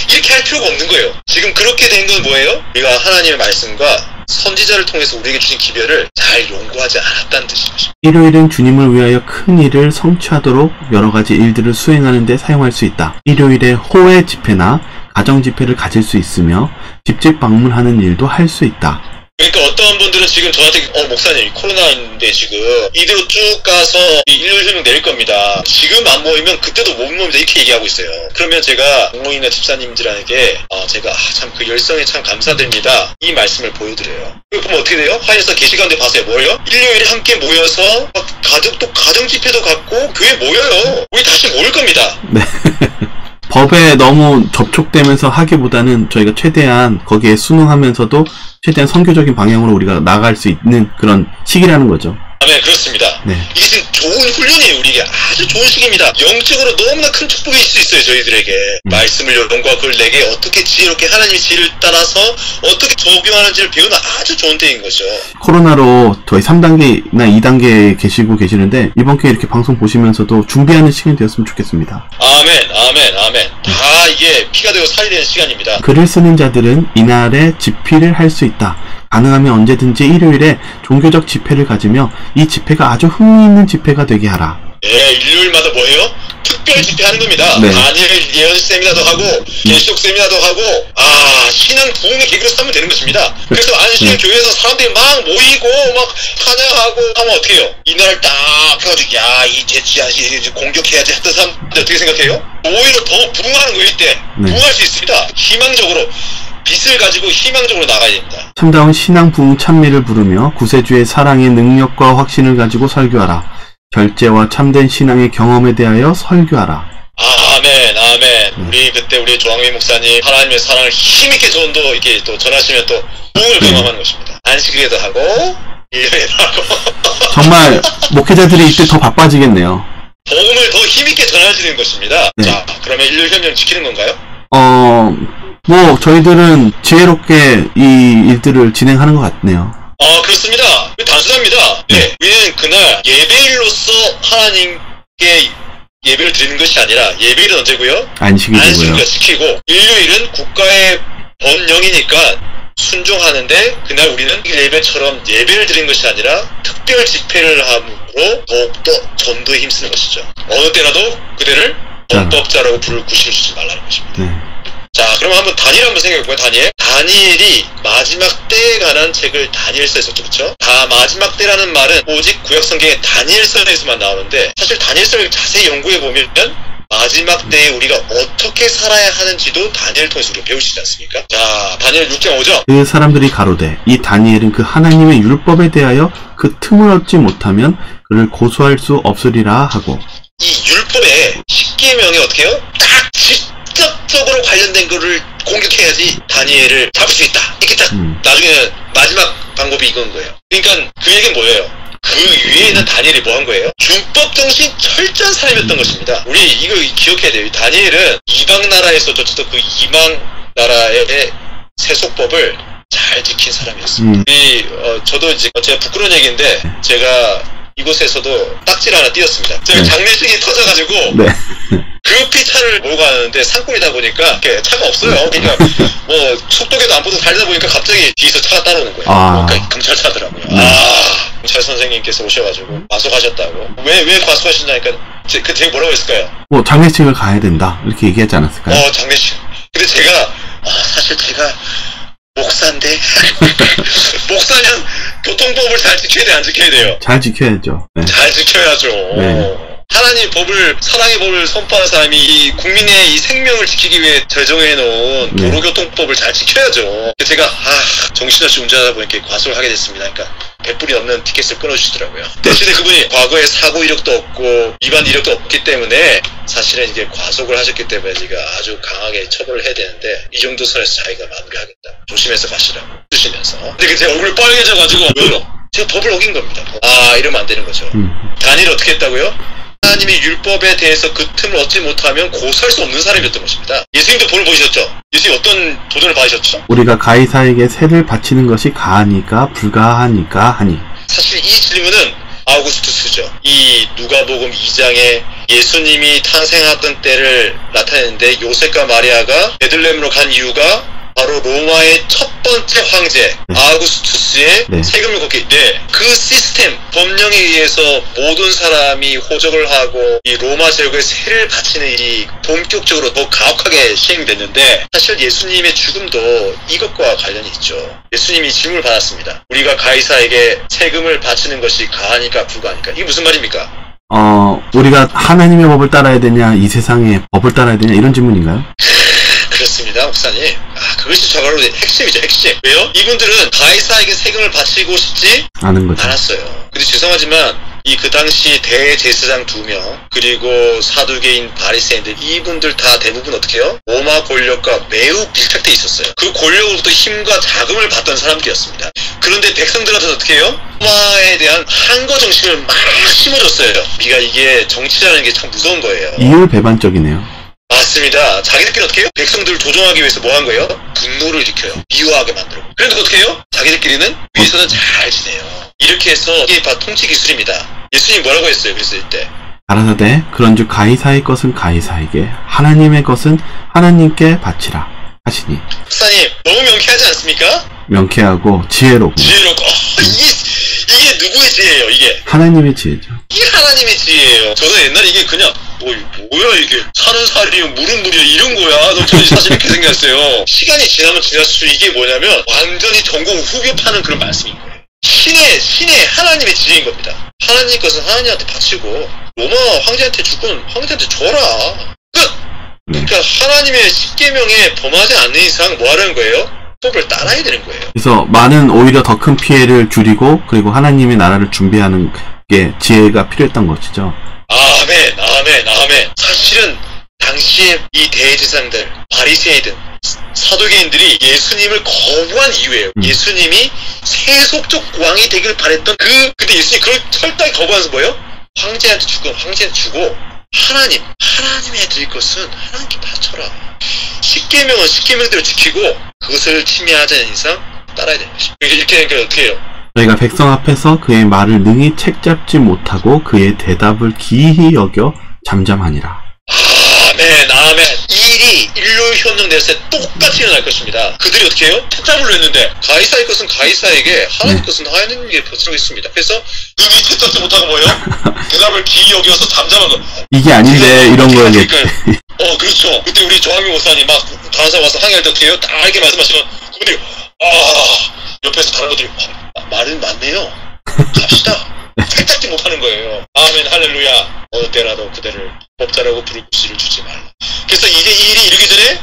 이렇게 할 필요가 없는 거예요. 지금 그렇게 된 건 뭐예요? 우리가 하나님의 말씀과 선지자를 통해서 우리에게 주신 기별을 잘 연구하지 않았다는 뜻인 것입니다. 일요일은 주님을 위하여 큰 일을 성취하도록 여러 가지 일들을 수행하는 데 사용할 수 있다. 일요일에 호회 집회나 가정 집회를 가질 수 있으며 집집 방문하는 일도 할 수 있다. 그러니까 어떤 분들은 지금 저한테 목사님 코로나인데 지금 이대로 쭉 가서 일요일 휴업령 내릴 겁니다. 지금 안 모이면 그때도 못 모입니다. 이렇게 얘기하고 있어요. 그러면 제가 공무원이나 집사님들에게 제가 참 그 열성에 참 감사드립니다. 이 말씀을 보여드려요. 그러면 어떻게 돼요? 화에서 계시 가운데 봐서요. 뭐예요? 일요일에 함께 모여서 가정 집회도 갖고 교회 모여요. 우리 다시 모일 겁니다. 네. 법에 너무 접촉되면서 하기보다는 저희가 최대한 거기에 순응하면서도 최대한 선교적인 방향으로 우리가 나갈 수 있는 그런 시기라는 거죠. 네, 그렇습니다. 이게 지금 좋은 훈련이에요. 우리에게 아주 좋은 시기입니다. 영적으로 너무나 큰 축복이 있을 수 있어요. 저희들에게 말씀을 연구하고 그걸 내게 어떻게 지혜롭게 하나님의 지혜를 따라서 어떻게 적용하는지를 배우는 아주 좋은 때인 거죠. 코로나로 저희 3단계나 2단계에 계시는데 이번 기회에 이렇게 방송 보시면서도 준비하는 시간이 되었으면 좋겠습니다. 아멘. 다 이게 피가 되고 살이 되는 시간입니다. 글을 쓰는 자들은 이날에 집필을 할 수 있다. 가능하면 언제든지 일요일에 종교적 집회를 가지며 이 집회가 아주 흥미있는 집회가 되게 하라. 예, 일요일마다 뭐예요? 특별 집회하는 겁니다. 네. 다니엘 예언 세미나도 하고 계시록 세미나도 하고 신앙 부흥의 계기로 삼으면 되는 것입니다. 그래서 안식일 교회에서 사람들이 막 모이고 막 찬양하고 하면 어떻게 해요? 이날 딱 해가지고 이 대치안식 공격해야지 했던 사람들 어떻게 생각해요? 오히려 더 부흥하는 거예요. 이때 부흥할 수 있습니다. 희망적으로 빛을 가지고 희망적으로 나가야 됩니다. 참다운 신앙 부흥 찬미를 부르며 구세주의 사랑의 능력과 확신을 가지고 설교하라. 결제와 참된 신앙의 경험에 대하여 설교하라. 아멘, 아멘. 우리 그때 우리 조항민 목사님 하나님의 사랑을 힘있게 이렇게 또 전하시면 또 부흥을 경험하는 것입니다. 안식일에도 하고 일요일에도 하고. 정말 목회자들이 이때 더 바빠지겠네요. 복음을 더 힘있게 전하시는 것입니다. 네. 자, 그러면 일요일 협령 지키는 건가요? 저희들은 지혜롭게 이 일들을 진행하는 것 같네요. 그렇습니다. 단순합니다. 네. 우리는 그날 예배일로서 하나님께 예배를 드리는 것이 아니라 예배일은 언제고요? 안식일을 지키고 일요일은 국가의 법령이니까 순종하는데 그날 우리는 예배처럼 예배를 드리는 것이 아니라 특별 집회를 함으로 더욱더 전도에 힘쓰는 것이죠. 어느 때라도 그대를 범법자라고 부를 구실을 주지 말라는 것입니다. 네. 자, 그럼 한번 다니엘 한번 생각해볼까요? 다니엘이 마지막 때에 관한 책을 다니엘서에 썼죠, 그쵸? 마지막 때라는 말은 오직 구약성경의 다니엘서에서만 나오는데 사실 다니엘서를 자세히 연구해보면 마지막 때에 우리가 어떻게 살아야 하는지도 다니엘 통해서 우리가 배우시지 않습니까? 자, 다니엘 6장 5절. 그 사람들이 가로되 이 다니엘은 그 하나님의 율법에 대하여 그 틈을 얻지 못하면 그를 고소할 수 없으리라 하고. 이 율법의 10계명이 어떻게 해요? 딱 직접적으로 관련된 거를 공격해야지 다니엘을 잡을 수 있다. 이렇게 딱 나중에 마지막 방법이 이건 거예요. 그러니까 그 얘기는 뭐예요? 그 위에는 다니엘이 뭐 한 거예요? 율법 정신 철저한 사람이었던 것입니다. 우리 이거 기억해야 돼요. 다니엘은 이방 나라에서조차도 그 이방 나라의 세속법을 잘 지킨 사람이었습니다. 저도 이제 제가 부끄러운 얘기인데 제가 이곳에서도 딱지를 하나 띄었습니다. 제가 장례식이 터져가지고 그 피차를 몰고 가는데 산골이다 보니까 차가 없어요. 그러니까 뭐 속도계도 안 보고 달리다 보니까 갑자기 뒤에서 차가 따라오는 거예요. 그러니까 경찰차더라고요. 경찰 선생님께서 오셔가지고 과속하셨다고. 왜 과속하셨냐니까 되게 뭐라고 했을까요? 장례식을 가야 된다 이렇게 얘기하지 않았을까요? 장례식. 근데 제가 사실 제가 목사인데 목사면 교통법을 잘 지켜야 돼, 안 지켜야 돼요? 잘 지켜야죠. 네. 잘 지켜야죠. 네. 하나님 법을, 사랑의 법을 선포하는 사람이 이 국민의 이 생명을 지키기 위해 제정해놓은 도로교통법을 잘 지켜야죠. 제가 정신없이 운전하다 보니까 과속을 하게 됐습니다. 그러니까 100불이 넘는 티켓을 끊어주시더라고요. 대신에 그분이 과거에 사고 이력도 없고 위반 이력도 없기 때문에 사실은 이게 과속을 하셨기 때문에 제가 아주 강하게 처벌을 해야 되는데 이 정도 선에서 자기가 마무리하겠다. 조심해서 가시라고 쓰시면서. 근데 제 얼굴이 빨개져가지고 제가 법을 어긴 겁니다. 이러면 안 되는 거죠. 다니엘 어떻게 했다고요? 하나님의 율법에 대해서 그 틈을 얻지 못하면 고소할 수 없는 사람이었던 것입니다. 예수님도 본을 보이셨죠? 예수님 어떤 도전을 받으셨죠? 우리가 가이사에게 세를 바치는 것이 가하니까 불가하니까 하니. 사실 이 질문은 아우구스투스죠. 이 누가복음 2장에 예수님이 탄생하던 때를 나타내는데 요셉과 마리아가 베들레헴으로 간 이유가 바로 로마의 첫 번째 황제 아우구스투스의 세금을 걷기. 그 시스템 법령에 의해서 모든 사람이 호적을 하고 이 로마 제국에 세를 바치는 일이 본격적으로 더 가혹하게 시행됐는데 사실 예수님의 죽음도 이것과 관련이 있죠. 예수님이 질문을 받았습니다. 우리가 가이사에게 세금을 바치는 것이 가하니까 불가하니까. 이게 무슨 말입니까? 우리가 하나님의 법을 따라야 되냐 이 세상의 법을 따라야 되냐 이런 질문인가요? 그렇습니다, 목사님. 그것이 저가로 핵심이죠, 핵심. 왜요? 이분들은 가이사에게 세금을 바치고 싶지 않았어요. 근데 죄송하지만 그 당시 대제사장 2명 그리고 사두개인 바리새인들 이분들 다 대부분 어떻게 해요? 로마 권력과 매우 밀착돼 있었어요. 그 권력으로부터 힘과 자금을 받던 사람들이었습니다. 그런데 백성들한테 어떻게 해요? 로마에 대한 항거 정신을 막 심어줬어요. 우리가 이게 정치라는 게 참 무서운 거예요. 이율배반적이네요. 맞습니다. 자기들끼리 어떻게 해요? 백성들을 조종하기 위해서 뭐 한 거예요? 분노를 일으켜요. 미워하게 만들고. 그런데 어떻게 해요? 자기들끼리는 위에서는 잘 지내요. 이렇게 해서 이게 다 통치 기술입니다. 예수님 뭐라고 했어요? 그랬을 때. 가라사대 그런즉 가이사의 것은 가이사에게 하나님의 것은 하나님께 바치라 하시니. 목사님 너무 명쾌하지 않습니까? 명쾌하고 지혜롭고. 이게 누구의 지혜예요, 이게? 하나님의 지혜죠. 이게 하나님의 지혜예요. 저도 옛날에 이게 그냥, 뭐야, 이게. 사는 살이요, 물은 물이요, 이런 거야. 저는 사실 이렇게 생각했어요. 시간이 지나면 지날수록 이게 뭐냐면, 완전히 전공 후벼 파는 그런 말씀인 거예요. 신의 하나님의 지혜인 겁니다. 하나님 것은 하나님한테 바치고, 로마 황제한테 주건 황제한테 줘라. 끝! 그러니까 하나님의 십계명에 범하지 않는 이상 뭐 하라는 거예요? 법을 따라야 되는 거예요. 그래서 많은 오히려 더 큰 피해를 줄이고 그리고 하나님의 나라를 준비하는 게 지혜가 필요했던 것이죠. 아멘. 사실은 당시에 이 대제사장들, 바리새인들, 사두개인들이 예수님을 거부한 이유예요. 예수님이 세속적 왕이 되길 바랬던 근데 예수님이 그걸 철저히 거부하면서 뭐예요? 황제한테 주고 하나님의 드릴 것은 하나님께 바쳐라. 십계명은 십계명대로 지키고 그것을 침해하지 않는 이상 따라야 되는 것이죠. 이렇게 되니까 어떻게 해요? 저희가 백성 앞에서 그의 말을 능히 책잡지 못하고 그의 대답을 기이히 여겨 잠잠하니라. 아멘. 일이 일로 현명되었을 때 똑같이 일어날 것입니다. 그들이 어떻게 해요? 책잡으려 했는데 가이사의 것은 가이사에게, 하나님 것은 하나님에게 바치겠습니다. 그래서 능히 책잡지 못하고 뭐예요? 대답을 기이히 여겨서 잠잠한 거. 이게 아닌데 이런 거였겠지. 그렇죠. 그때 우리 조항규 목사님 막 다른 사람 와서 항의할 때 어떻게 해요? 딱 이렇게 말씀하시면 그분들이 옆에서 다른 분들이 말은 맞네요. 갑시다. 책잡지 못하는 거예요. 아멘 할렐루야. 어느 때라도 그대를 법자라고 부를 구실을 주지 말라. 그래서 이제 이 일이 이르기 전에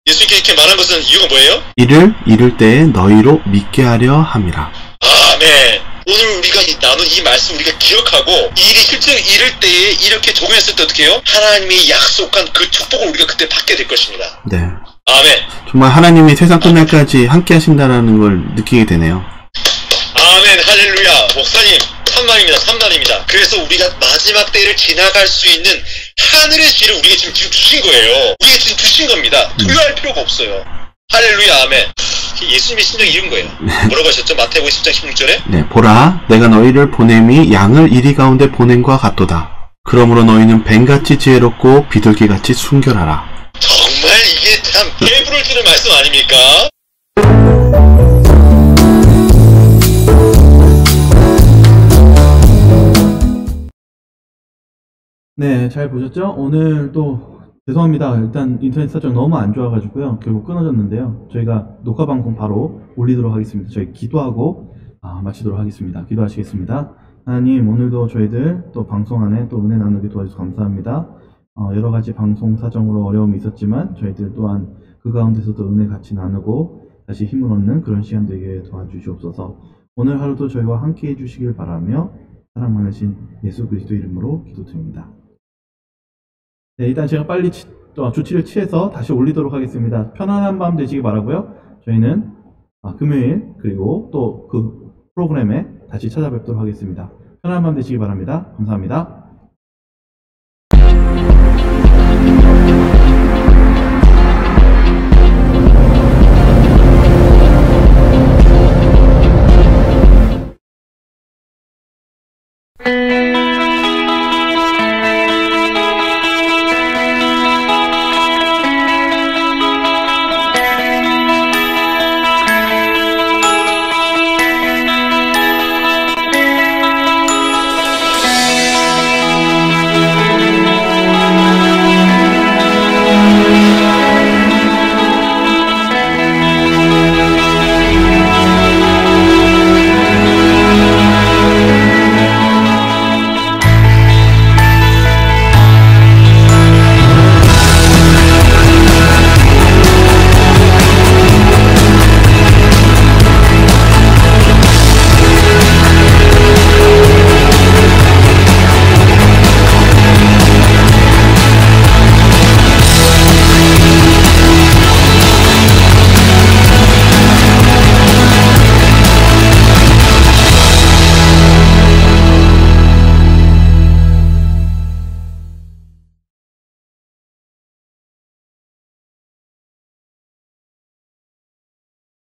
예수님께 이렇게 말한 것은 이유가 뭐예요? 이를 이룰 때에 너희로 믿게 하려 함이라. 아멘. 오늘 우리가 나눈 이 말씀 우리가 기억하고 일이 실제 이를 때에 이렇게 적용했을 때 어떻게 해요? 하나님이 약속한 그 축복을 우리가 그때 받게 될 것입니다. 네. 아멘. 정말 하나님이 세상 끝날까지 함께 하신다는 걸 느끼게 되네요. 아멘 할렐루야. 목사님 참만입니다. 그래서 우리가 마지막 때를 지나갈 수 있는 하늘의 지혜를 우리가 지금 주신 거예요. 우리가 지금 주신 겁니다. 투여할 필요가 없어요. 할렐루야 아멘. 예수님의 심정이 이런 거예요. 뭐라고 하셨죠? 마태복음 10장 16절에 네, 보라 내가 너희를 보냄이 양을 이리 가운데 보냄과 같도다. 그러므로 너희는 뱀같이 지혜롭고 비둘기같이 순결하라. 정말 이게 참 배부를 주는 말씀 아닙니까? 네, 잘 보셨죠? 오늘 또 죄송합니다. 일단 인터넷 사정 너무 안 좋아가지고요. 결국 끊어졌는데요. 저희가 녹화 방송 바로 올리도록 하겠습니다. 저희 기도하고 마치도록 하겠습니다. 기도하시겠습니다. 하나님, 오늘도 저희들 또 방송 안에 또 은혜 나누게 도와주셔서 감사합니다. 여러 가지 방송 사정으로 어려움이 있었지만 저희들 또한 그 가운데서도 은혜 같이 나누고 다시 힘을 얻는 그런 시간 되게 도와주시옵소서. 오늘 하루도 저희와 함께 해주시길 바라며 사랑 많으신 예수 그리스도 이름으로 기도드립니다. 네, 일단 제가 빨리 조치를 취해서 다시 올리도록 하겠습니다. 편안한 밤 되시기 바라고요. 저희는 금요일 그리고 또 그 프로그램에 다시 찾아뵙도록 하겠습니다. 편안한 밤 되시기 바랍니다. 감사합니다.